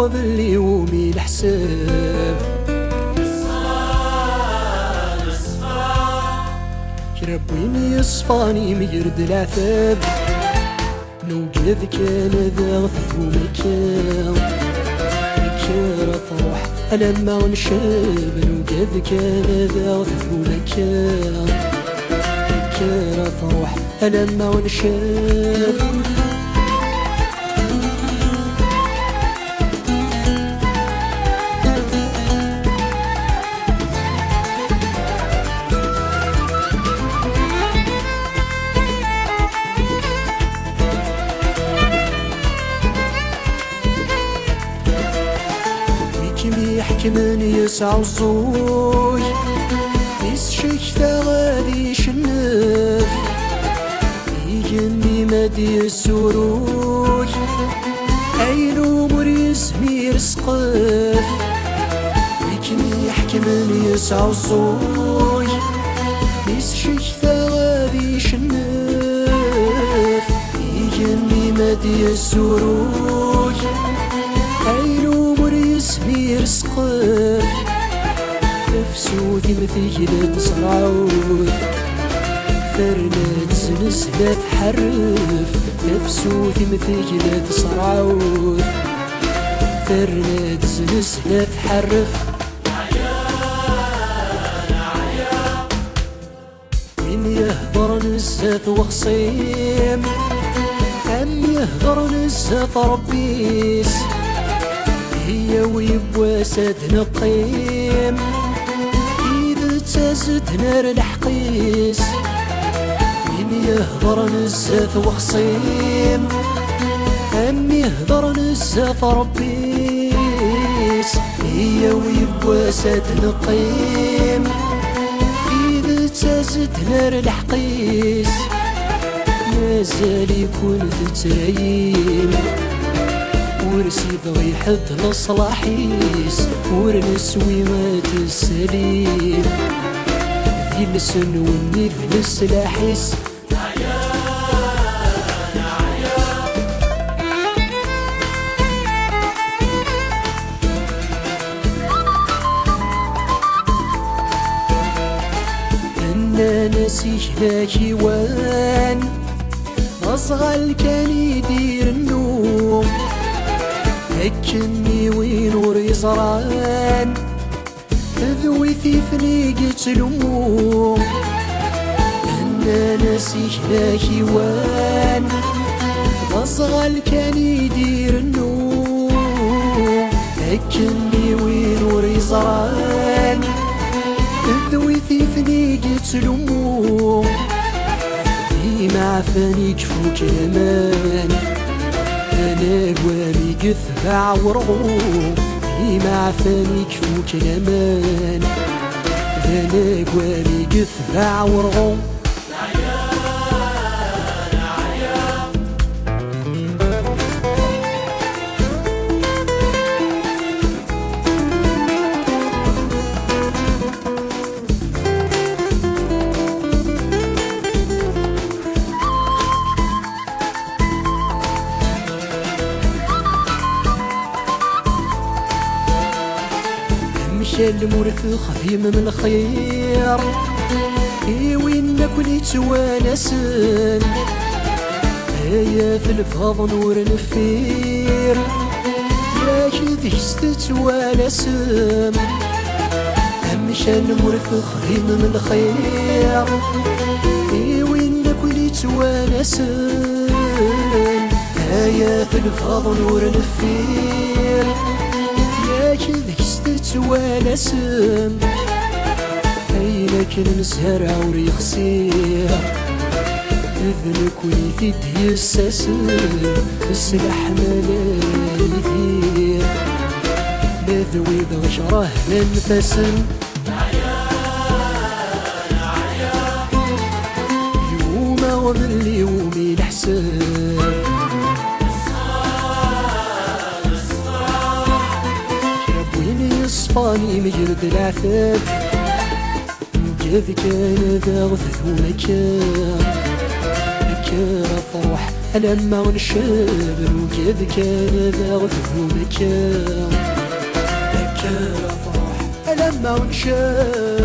باليوم الحساب ربي يصفاني ميرد العذاب نوقف كان ذاغث ومكان كرة روح ألما ونشاب نوقف كان ذاغث ومكان كرة روح ألما ونشاب يحكمن يسعى الزوج يسشك ثغادي شنف يجني مدي السروج عينو مريس مير سقف لكن يحكمن يسعى الزوج يسشك ثغادي شنف يجني مدي السروج عينو مريس مير سقف نفسودي مثيلة صرعود فرنات زنزلة تحرف نفسودي مثيلة صرعود فرنات زنزلة تحرف من يهضر نزاف وخصيم أم يهضر نزاف ربيس هي ويبوا ساد نقيم إذا تزد نار الحقيس من يهضر نزاف وخصيم أم يهضر نزاف ربيس هي ويبوا ساد نقيم إذا تزد نار الحقيس مازال يكون ذتايم ورسي ضغي حد لصلاحيس ورنسوي ما تسليم ذي السن والنيف للسلاحيس أنا نسيه لاكي وان أصغل كان يدير النوم هكني وين وري صران ذوي في فنيقة الأموم أنا نسيه لاكي وان أصغل كان يدير النوم هكني وين وري صران ذوي في فنيقة الأموم ديما عفاني كفوك الأمان أنا قوامي قثبع ورغوم ديما عفاني كفوك الأمان أنا قوامي قثبع ورغوم مشى المورث خديم من الخير وين كل يتوانسن هيا في الفض نور الفير لاش ذيس تتوانسن مشى المورث خديم من الخير وين كل يتوانسن هيا في الفض نور الفير لاش ذيس تتوانسن لكن نسهر عوري خسير إذنك ويفيد يساسن السلاح مالي يدير بذوي ضجره لنفسن يوم ومن اليوم الحساب ربويني يصفاني مجرد العذاب كذ كان ذا غث ومكان كان فرح لما ونشبر وكذ كان ذا بكا فرح لما ونشبر